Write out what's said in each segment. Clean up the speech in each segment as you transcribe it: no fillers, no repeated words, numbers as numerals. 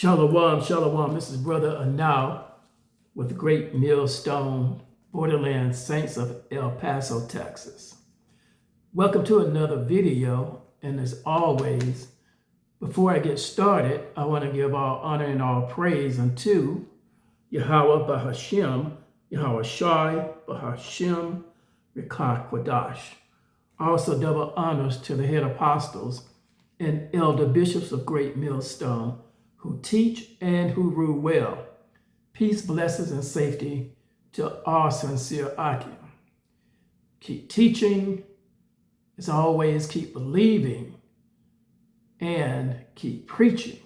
Shalom, shalom. This is Brother Anau with the Great Millstone Borderland Saints of El Paso, Texas. Welcome to another video. And as always, before I get started, I want to give all honor and all praise unto Yahweh Bahashem, Yahweh Shai Bahashem, Rikah Quadash. Also double honors to the head apostles and elder bishops of Great Millstone, who teach and who rule well. Peace, blessings, and safety to our sincere Akim. Keep teaching, as always, keep believing, and keep preaching.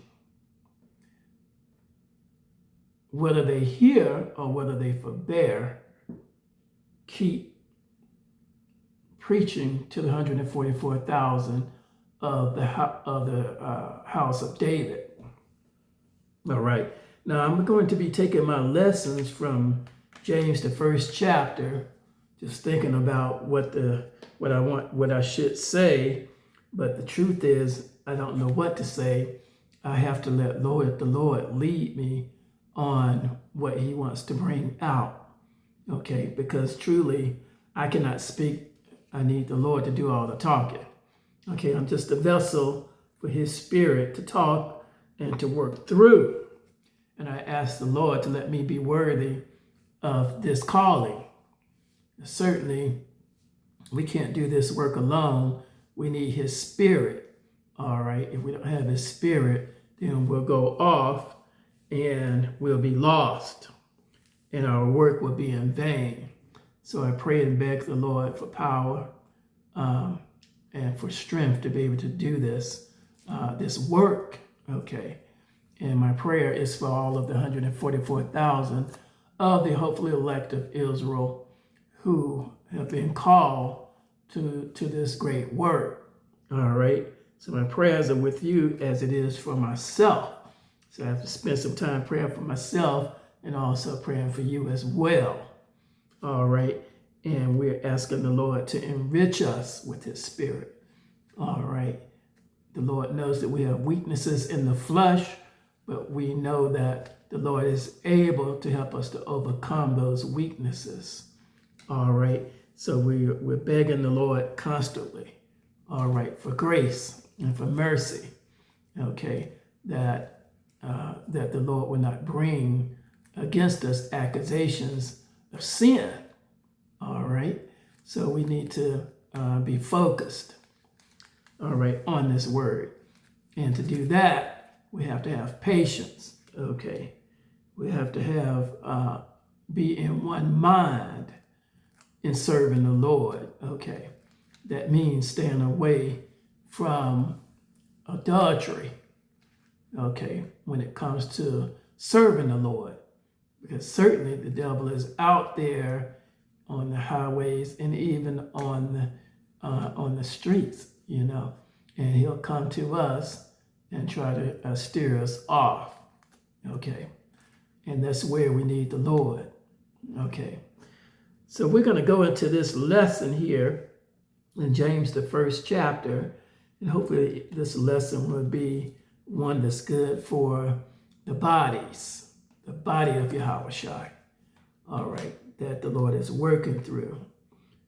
Whether they hear or whether they forbear, keep preaching to the 144,000 of the house of David. All right. Now I'm going to be taking my lessons from James, the first chapter, just thinking about what I should say. But the truth is, I don't know what to say. I have to let the Lord lead me on what He wants to bring out. Okay, because truly I cannot speak. I need the Lord to do all the talking. Okay, I'm just a vessel for His Spirit to talk and to work through. And I ask the Lord to let me be worthy of this calling. Certainly, we can't do this work alone. We need His Spirit. All right, if we don't have His Spirit, then we'll go off and we'll be lost, and our work will be in vain. So I pray and beg the Lord for power and for strength to be able to do this work. Okay. And my prayer is for all of the 144,000 of the hopefully elect of Israel who have been called to this great work. All right. So my prayers are with you as it is for myself. So I have to spend some time praying for myself and also praying for you as well. All right. And we're asking the Lord to enrich us with His Spirit. All right. The Lord knows that we have weaknesses in the flesh, but we know that the Lord is able to help us to overcome those weaknesses. All right. So we're begging the Lord constantly, all right, for grace and for mercy. Okay. That the Lord will not bring against us accusations of sin. All right. So we need to be focused, all right, on this word. And to do that, we have to have patience. Okay. We have to have be in one mind in serving the Lord. Okay. That means staying away from adultery. Okay. When it comes to serving the Lord, because certainly the devil is out there on the highways and even on the streets, you know, and he'll come to us and try to steer us off. Okay. And that's where we need the Lord. Okay. So we're going to go into this lesson here in James, the first chapter, and hopefully this lesson will be one that's good for the body of Yahweh Shai. All right. That the Lord is working through.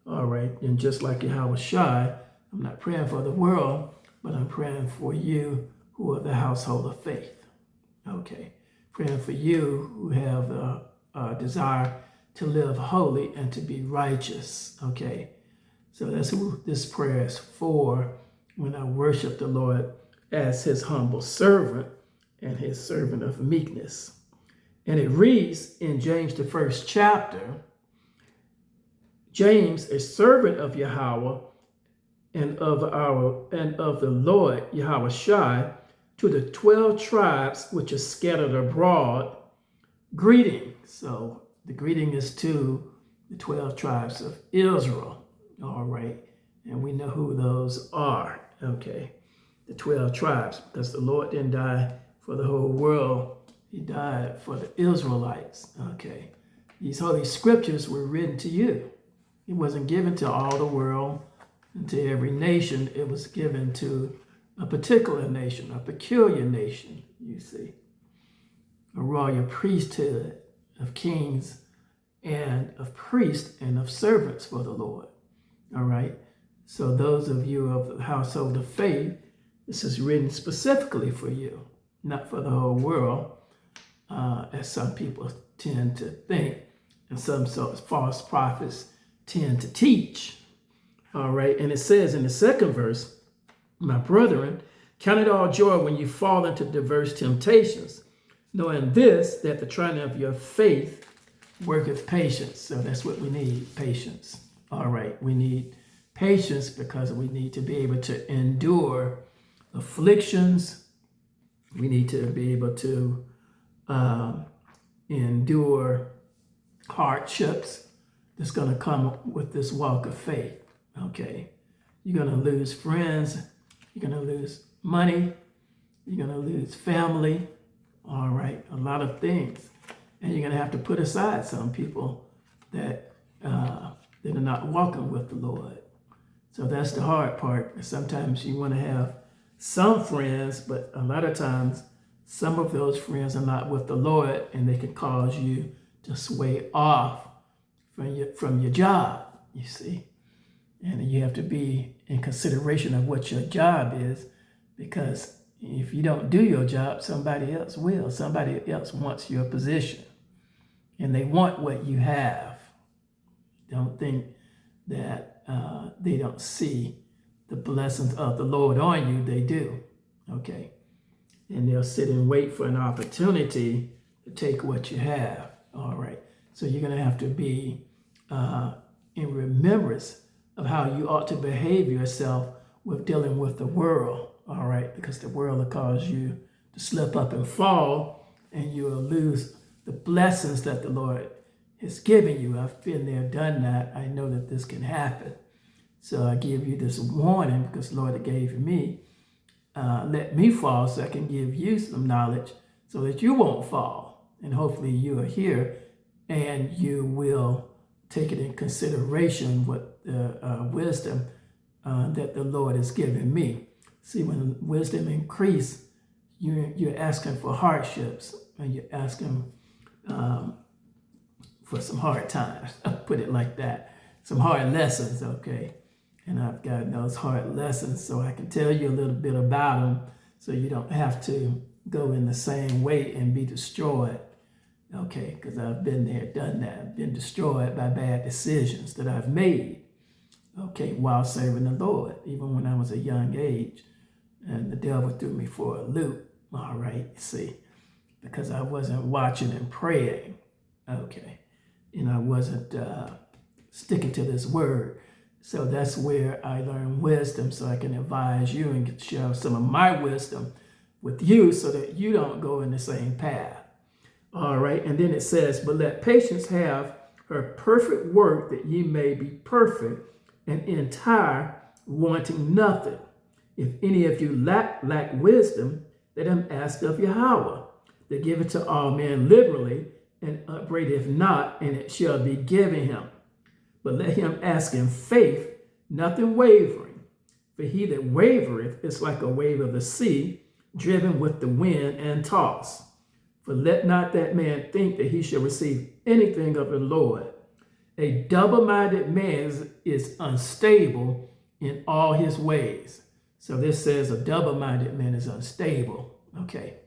All right. And just like Yahweh Shai, I'm not praying for the world, but I'm praying for you who are the household of faith. Okay. Praying for you who have a desire to live holy and to be righteous. Okay. So that's who this prayer is for when I worship the Lord as His humble servant and His servant of meekness. And it reads in James, the first chapter, James, a servant of Yahweh and of the Lord Yahweh Shai, to the 12 tribes which are scattered abroad, greeting. So the greeting is to the 12 tribes of Israel. All right. And we know who those are. Okay. The 12 tribes, because the Lord didn't die for the whole world. He died for the Israelites. Okay. These holy scriptures were written to you. It wasn't given to all the world and to every nation. It was given to a particular nation, a peculiar nation, you see. a royal priesthood of kings and of priests and of servants for the Lord. All right. So those of you of the household of faith, this is written specifically for you, not for the whole world, as some people tend to think, and some sort of false prophets tend to teach. All right. And it says in the second verse, my brethren, count it all joy when you fall into diverse temptations, knowing this, that the trying of your faith worketh patience. So that's what we need, patience. All right. We need patience because we need to be able to endure afflictions. We need to be able to endure hardships that's going to come with this walk of faith. Okay. You're going to lose friends. You're going to lose money. You're going to lose family. All right. A lot of things. And you're going to have to put aside some people that are not walking with the Lord. So that's the hard part. Sometimes you want to have some friends, but a lot of times some of those friends are not with the Lord, and they can cause you to sway off from your job, you see. And you have to be in consideration of what your job is, because if you don't do your job, somebody else will. Somebody else wants your position, and they want what you have. Don't think that they don't see the blessings of the Lord on you. They do, okay? And they'll sit and wait for an opportunity to take what you have, all right? So you're going to have to be in remembrance of how you ought to behave yourself with dealing with the world, all right? Because the world will cause you to slip up and fall, and you will lose the blessings that the Lord has given you. I've been there, done that. I know that this can happen. So I give you this warning because the Lord gave me, let me fall so I can give you some knowledge so that you won't fall. And hopefully you are here and you will take it in consideration what the wisdom that the Lord has given me. See, when wisdom increase, you're asking for hardships, and you're asking for some hard times. I'll put it like that. Some hard lessons, okay? And I've gotten those hard lessons so I can tell you a little bit about them so you don't have to go in the same way and be destroyed, okay? Because I've been there, done that. I've been destroyed by bad decisions that I've made, okay, while serving the Lord, even when I was a young age. And the devil threw me for a loop, all right, see, because I wasn't watching and praying, okay? And I wasn't sticking to this word. So that's where I learned wisdom, so I can advise you and share some of my wisdom with you so that you don't go in the same path. All right, and then it says, but let patience have her perfect work, that ye may be perfect and entire, wanting nothing. If any of you lack wisdom, let him ask of Yahweh, that giveth to all men liberally, and upbraideth not, and it shall be given him. But let him ask in faith, nothing wavering. For he that wavereth is like a wave of the sea, driven with the wind and tossed. For let not that man think that he shall receive anything of the Lord. A double-minded man is unstable in all his ways. So this says a double-minded man is unstable, okay?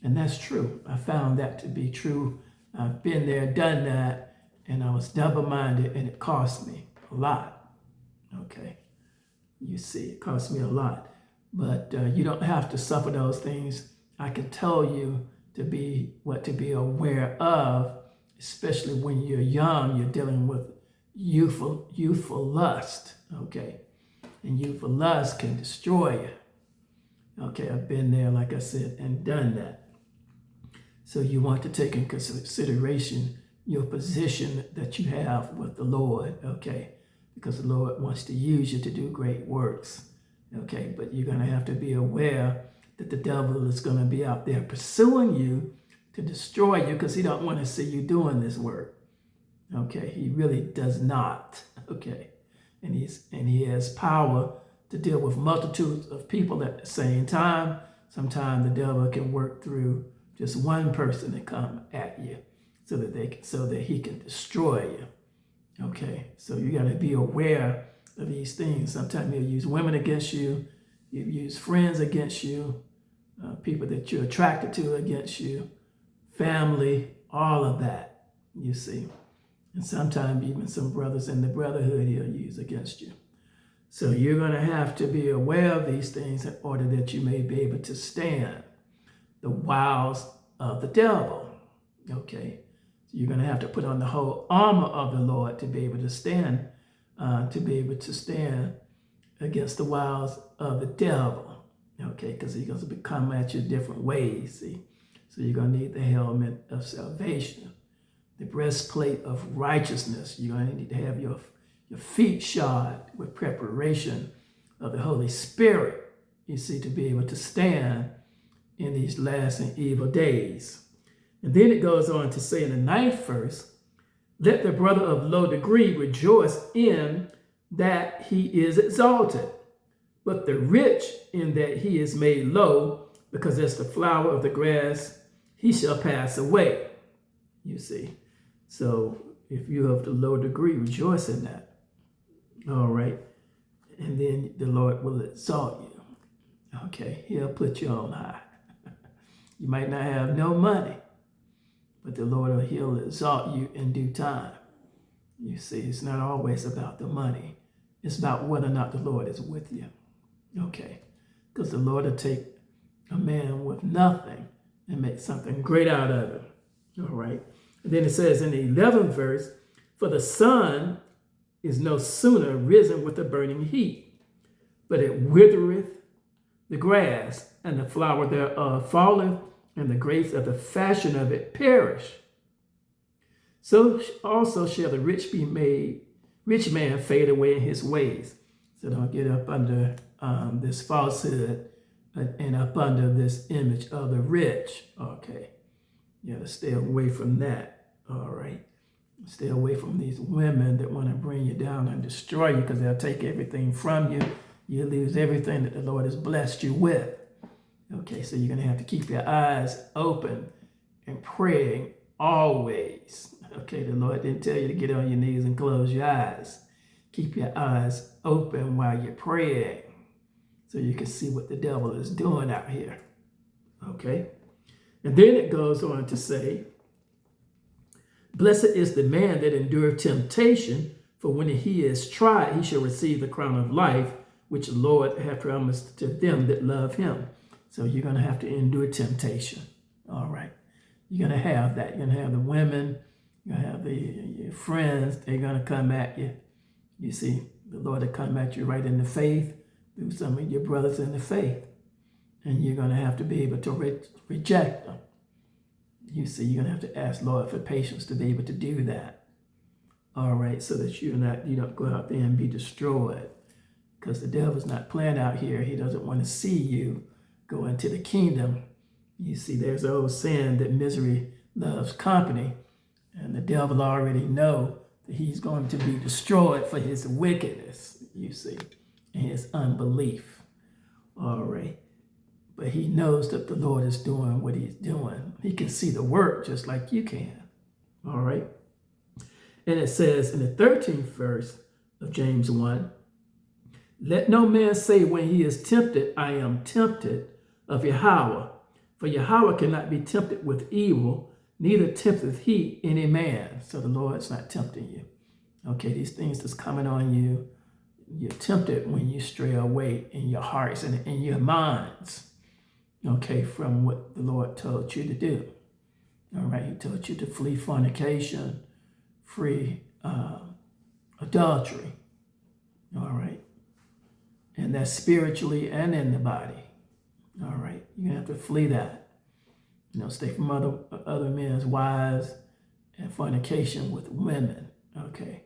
And that's true. I found that to be true. I've been there, done that. And I was double-minded, and it cost me a lot, okay? You see, it cost me a lot. But you don't have to suffer those things. I can tell you to be aware of, especially when you're young, you're dealing with youthful lust, okay? And youthful lust can destroy you. Okay, I've been there, like I said, and done that. So you want to take in consideration your position that you have with the Lord, okay? Because the Lord wants to use you to do great works, okay? But you're going to have to be aware that the devil is going to be out there pursuing you to destroy you, because he don't want to see you doing this work, okay? He really does not, okay? And he has power to deal with multitudes of people at the same time. Sometimes the devil can work through just one person to come at you so that he can destroy you. Okay, so you got to be aware of these things. Sometimes he'll use women against you, he'll use friends against you, people that you're attracted to against you, family, all of that, you see. And sometimes even some brothers in the brotherhood he'll use against you. So you're going to have to be aware of these things in order that you may be able to stand the wiles of the devil. Okay, so you're going to have to put on the whole armor of the Lord to be able to stand, against the wiles of the devil. Okay, because he's going to come at you different ways. See, so you're going to need the helmet of salvation, the breastplate of righteousness. You're going to need to have your feet shod with preparation of the Holy Spirit, you see, to be able to stand in these last and evil days. And then it goes on to say in the 9th verse, let the brother of low degree rejoice in that he is exalted, but the rich in that he is made low, because as the flower of the grass, he shall pass away. You see, so if you have the low degree, rejoice in that. All right. And then the Lord will exalt you. Okay. He'll put you on high. You might not have no money, but the Lord, he'll exalt you in due time. You see, it's not always about the money. It's about whether or not the Lord is with you. Okay. Because the Lord will take a man with nothing and make something great out of him. All right. And then it says in the 11th verse, for the sun is no sooner risen with a burning heat, but it withereth the grass, and the flower thereof falleth, and the grace of the fashion of it perish. So also shall the rich man fade away in his ways. So don't get up under this falsehood and up under this image of the rich. Okay, you got to stay away from that. All right. Stay away from these women that want to bring you down and destroy you, because they'll take everything from you. You lose everything that the Lord has blessed you with. Okay, so you're going to have to keep your eyes open and praying always. Okay, the Lord didn't tell you to get on your knees and close your eyes. Keep your eyes open while you're praying so you can see what the devil is doing out here. Okay, and then it goes on to say, blessed is the man that endureth temptation, for when he is tried, he shall receive the crown of life, which the Lord hath promised to them that love him. So you're going to have to endure temptation. All right. You're going to have that. You're going to have the women. You're going to have your friends. They're going to come at you. You see, the Lord will come at you right in the faith through some of your brothers in the faith. And you're going to have to be able to reject them. You see, you're going to have to ask Lord for patience to be able to do that. All right, so that you don't go out there and be destroyed. Because the devil's not playing out here. He doesn't want to see you go into the kingdom. You see, there's an old saying that misery loves company. And the devil already knows that he's going to be destroyed for his wickedness, you see, and his unbelief. All right. But he knows that the Lord is doing what he's doing. He can see the work just like you can. All right. And it says in the 13th verse of James 1, let no man say when he is tempted, I am tempted of Yahweh. For Yahweh cannot be tempted with evil, neither tempteth he any man. So the Lord's not tempting you. Okay, these things that's coming on you, you're tempted when you stray away in your hearts and in your minds. Okay, from what the Lord told you to do. All right, he told you to flee fornication, flee adultery. All right. And that's spiritually and in the body. All right. You're going to have to flee that. Stay from other men's wives and fornication with women. Okay.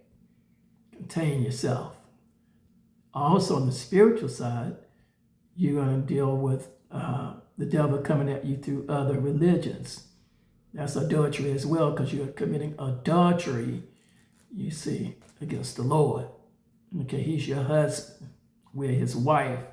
Contain yourself. Also on the spiritual side, you're going to deal with the devil coming at you through other religions. That's adultery as well, because you're committing adultery, you see, against the Lord. Okay, he's your husband. We're his wife,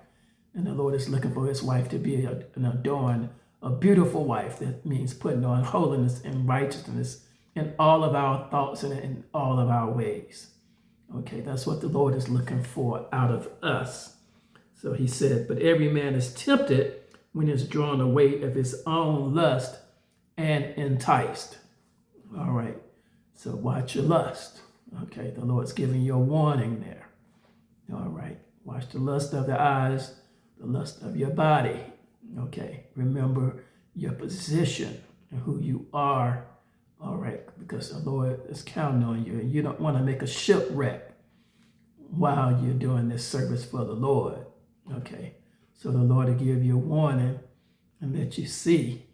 and the Lord is looking for his wife to be an adorned a beautiful wife. That means putting on holiness and righteousness in all of our thoughts and in all of our ways. Okay, that's what the Lord is looking for out of us. So he said, but every man is tempted when he's drawn away of his own lust and enticed. All right, so watch your lust. Okay, the Lord's giving you a warning there. All right, watch the lust of the eyes, the lust of your body. Okay, remember your position and who you are. All right, because the Lord is counting on you. You don't want to make a shipwreck while you're doing this service for the Lord. Okay, so the Lord will give you a warning and let you see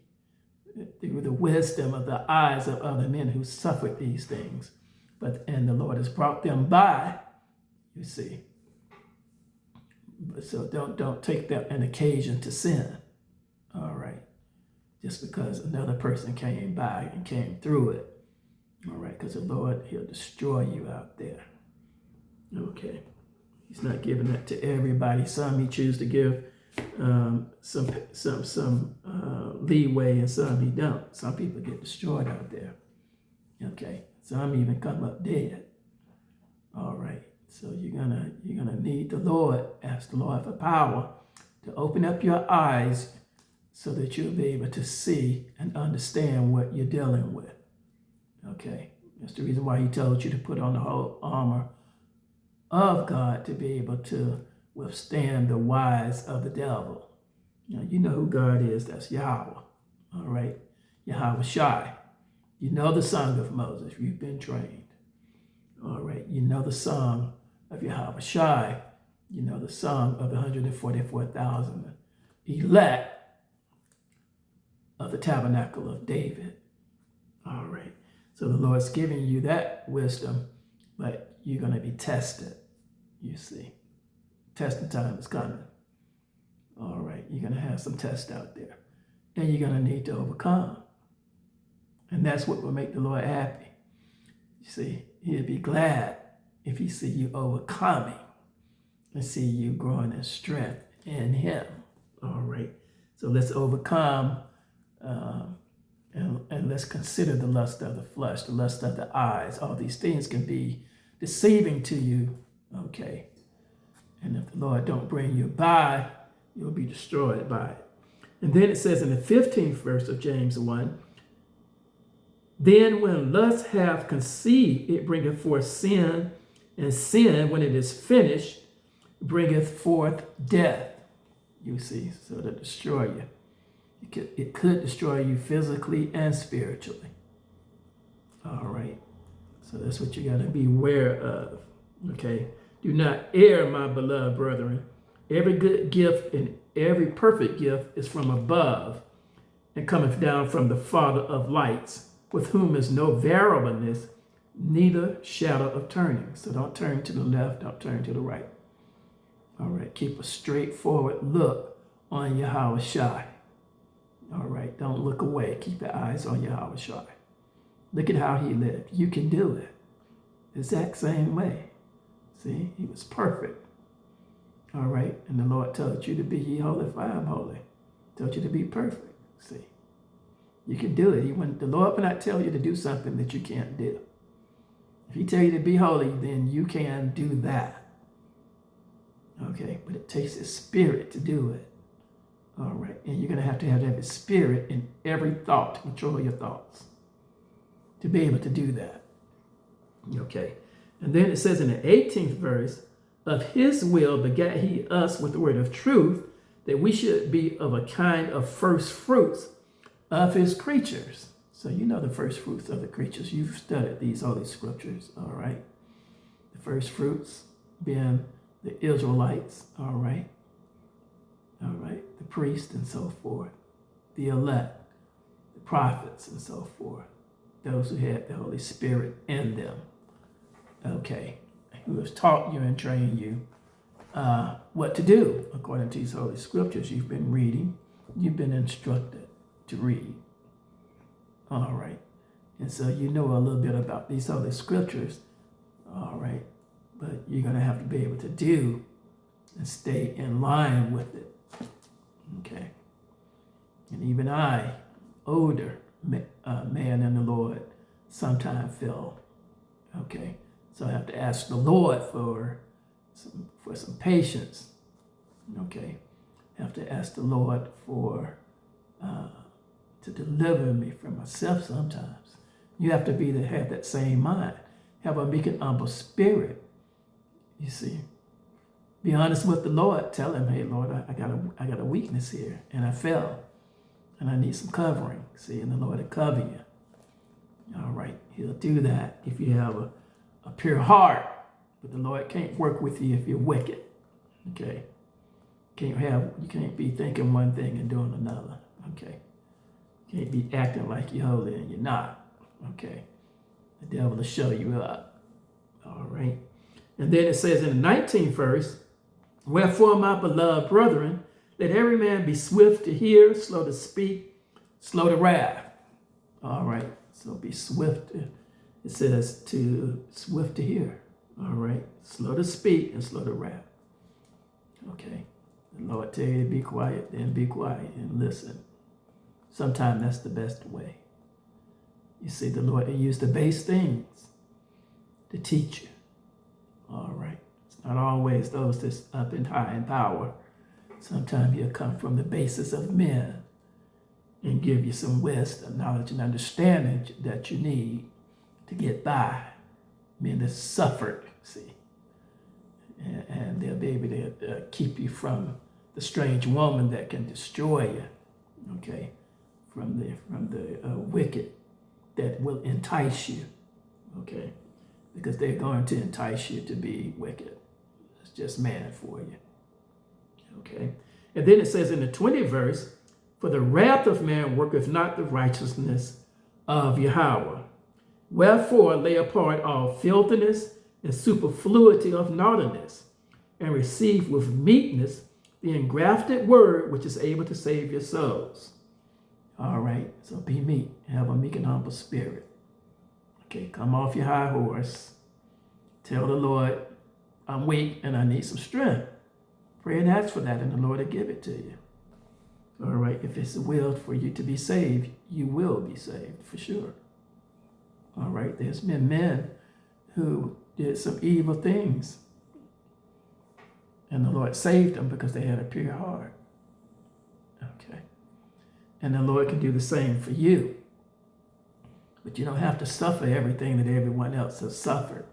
through the wisdom of the eyes of other men who suffered these things. And the Lord has brought them by, you see. So don't take that an occasion to sin. All right. Just because another person came by and came through it. All right, because the Lord, he'll destroy you out there. Okay. He's not giving that to everybody. Some he chooses to give some leeway, and some he don't. Some people get destroyed out there. Okay. Some even come up dead. All right. So you're gonna need the Lord, ask the Lord for power to open up your eyes so that you'll be able to see and understand what you're dealing with. Okay. That's the reason why he told you to put on the whole armor of God to be able to withstand the wiles of the devil. Now, you know who God is. That's Yahweh. All right. Yahweh Shai. You know the song of Moses. You've been trained. All right. You know the song of Yahweh Shai. You know the song of the 144,000 elect of the tabernacle of David. All right. So the Lord's giving you that wisdom, but you're going to be tested. You see, testing time is coming. All right. You're going to have some tests out there, and you're going to need to overcome. And that's what will make the Lord happy. You see, he'll be glad if he see you overcoming and see you growing in strength in him. All right. So let's overcome and let's consider the lust of the flesh, the lust of the eyes. All these things can be deceiving to you. Okay. And if the Lord don't bring you by, you'll be destroyed by it. And then it says in the 15th verse of James 1, then when lust hath conceived, it bringeth forth sin, and sin, when it is finished, bringeth forth death. You see, so to destroy you. It could destroy you physically and spiritually. All right. So that's what you got to be aware of. Okay. Do not err, my beloved brethren. Every good gift and every perfect gift is from above and cometh down from the Father of lights, with whom is no variableness, neither shadow of turning. So don't turn to the left, don't turn to the right. All right. Keep a straightforward look on Yahweh Shai. All right, don't look away. Keep your eyes on Yahweh Shai. Look at how he lived. You can do it. The exact same way. See, he was perfect. All right, and the Lord told you to be ye holy, for I am holy. Told you to be perfect. See, you can do it. The Lord will not tell you to do something that you can't do. If he tell you to be holy, then you can do that. Okay, but it takes his spirit to do it. All right, and you're going to have that spirit in every thought to control your thoughts to be able to do that. Okay, and then it says in the 18th verse, of his will begat he us with the word of truth, that we should be of a kind of first fruits of his creatures. So you know the first fruits of the creatures. You've studied these holy scriptures, all right? The first fruits being the Israelites, all right? All right, the priest and so forth, the elect, the prophets and so forth, those who had the Holy Spirit in them, okay, who has taught you and trained you what to do according to these holy scriptures you've been reading, you've been instructed to read. All right, and so you know a little bit about these holy scriptures, all right, but you're going to have to be able to do and stay in line with it. Okay. And even I, older man in the Lord, sometimes feel, okay. So I have to ask the Lord for some patience, okay. I have to ask the Lord for to deliver me from myself sometimes. You have to have that same mind. Have a meek and humble spirit. You see. Be honest with the Lord. Tell him, hey, Lord, I got a weakness here, and I fell, and I need some covering. See, and the Lord will cover you. All right. He'll do that if you have a pure heart. But the Lord can't work with you if you're wicked. Okay. You can't be thinking one thing and doing another. Okay. You can't be acting like you're holy and you're not. Okay. The devil will show you up. All right. And then it says in the 19th verse, wherefore, my beloved brethren, let every man be swift to hear, slow to speak, slow to wrath. All right. So be swift. It says swift to hear. All right. Slow to speak and slow to wrath. Okay. The Lord tell you to be quiet, then be quiet and listen. Sometimes that's the best way. You see, the Lord will use the base things to teach you. All right. It's not always those that's up and high in power. Sometimes he'll come from the basis of men and give you some wisdom, knowledge, and understanding that you need to get by. Men that suffered, see. And they'll be able to keep you from the strange woman that can destroy you, okay? From the wicked that will entice you, okay? Because they're going to entice you to be wicked. It's just man for you, okay? And then it says in the 20th verse, for the wrath of man worketh not the righteousness of Yahweh. Wherefore lay apart all filthiness and superfluity of naughtiness, and receive with meekness the engrafted word which is able to save your souls. All right, so be meek, have a meek and humble spirit. Okay, come off your high horse. Tell the Lord, I'm weak and I need some strength. Pray and ask for that, and the Lord will give it to you. All right, if it's the will for you to be saved, you will be saved for sure. All right, there's been men who did some evil things, and the Lord saved them because they had a pure heart. Okay. And the Lord can do the same for you. But you don't have to suffer everything that everyone else has suffered.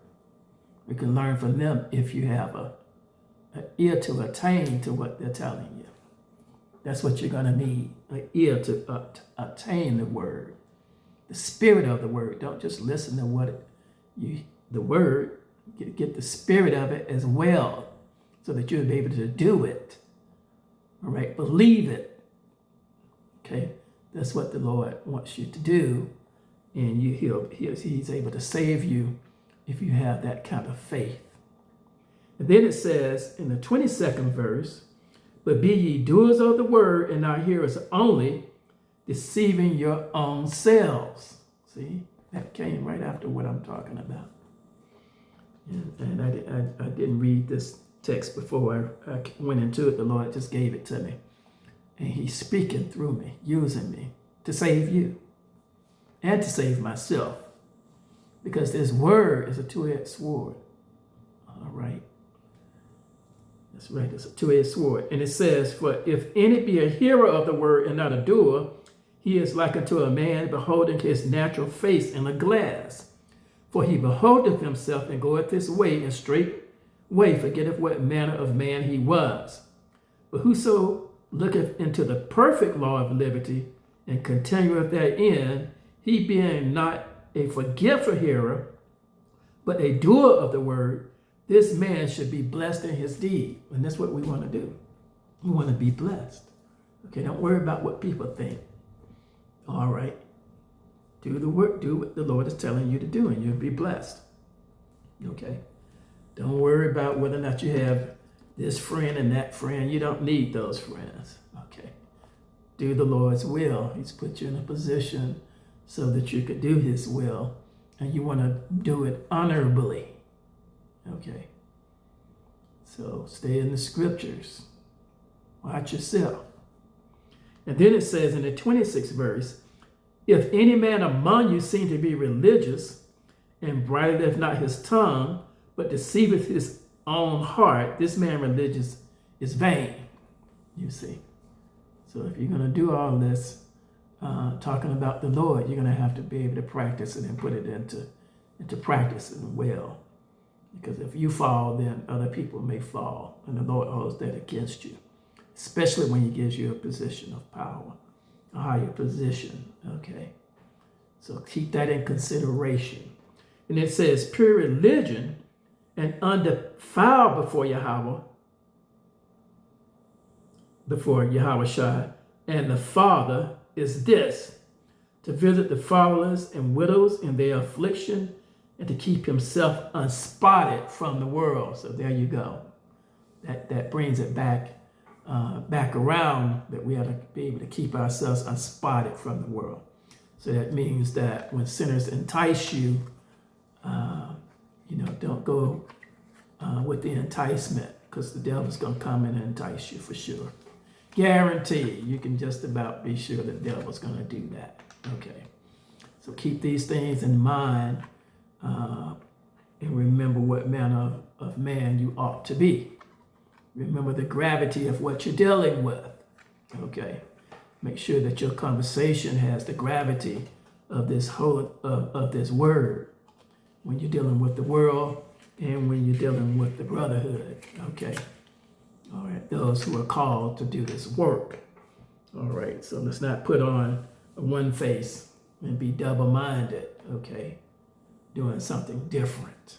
We can learn from them if you have an ear to attain to what they're telling you. That's what you're going to need, an ear to attain the word, the spirit of the word. Don't just listen to the word. Get the spirit of it as well, so that you'll be able to do it. All right, believe it. Okay, that's what the Lord wants you to do, and He's able to save you if you have that kind of faith. And then it says in the 22nd verse, but be ye doers of the word and not hearers only, deceiving your own selves. See, that came right after what I'm talking about. And I didn't read this text before I went into it. The Lord just gave it to me. And he's speaking through me, using me to save you and to save myself. Because this word is a two-edged sword. All right. That's right, it's a two-edged sword. And it says, for if any be a hearer of the word and not a doer, he is like unto a man beholding his natural face in a glass. For he beholdeth himself and goeth his way, and straightway forgetteth what manner of man he was. But whoso looketh into the perfect law of liberty, and continueth therein, he being not a forgetful hearer, but a doer of the word, this man should be blessed in his deed. And that's what we want to do. We want to be blessed. Okay, don't worry about what people think. All right. Do the work, do what the Lord is telling you to do, and you'll be blessed. Okay. Don't worry about whether or not you have this friend and that friend. You don't need those friends. Okay. Do the Lord's will. He's put you in a position so that you could do his will, and you want to do it honorably. Okay. So stay in the scriptures. Watch yourself. And then it says in the 26th verse, if any man among you seem to be religious and bridleth not his tongue, but deceiveth his own heart, this man religious is vain, you see. So if you're going to do all this, talking about the Lord, you're going to have to be able to practice it and put it into practice as well. Because if you fall, then other people may fall, and the Lord holds that against you, especially when He gives you a position of power, a higher position, okay? So keep that in consideration. And it says, pure religion and undefiled before Yahweh Shai, and the Father is this, to visit the fatherless and widows in their affliction, and to keep himself unspotted from the world. So there you go. That brings it back around, that we have to be able to keep ourselves unspotted from the world. So that means that when sinners entice you, don't go with the enticement, because the devil's going to come in and entice you for sure. Guarantee, you can just about be sure the devil's going to do that. Okay. So keep these things in mind, and remember what manner of man you ought to be. Remember the gravity of what you're dealing with. Okay. Make sure that your conversation has the gravity of this of this word when you're dealing with the world and when you're dealing with the brotherhood. Okay. All right. Those who are called to do this work. All right. So let's not put on one face and be double-minded. Okay. Doing something different.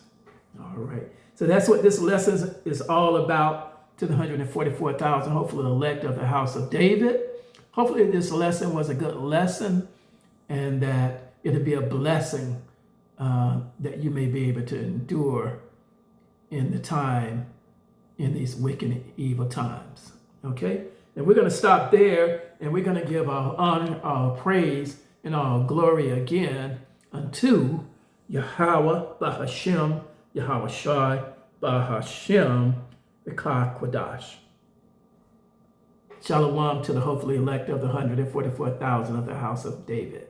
All right. So that's what this lesson is all about, to the 144,000, hopefully elect of the house of David. Hopefully this lesson was a good lesson, and that it'll be a blessing that you may be able to endure in these wicked and evil times. Okay? And we're going to stop there, and we're going to give our honor, our praise, and our glory again unto Yahweh Bahashem, Yahweh Shai Bahashem, Ekah Quadash. Shalom to the hopefully elect of the 144,000 of the house of David.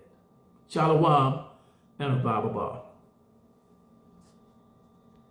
Shalom and a Baba.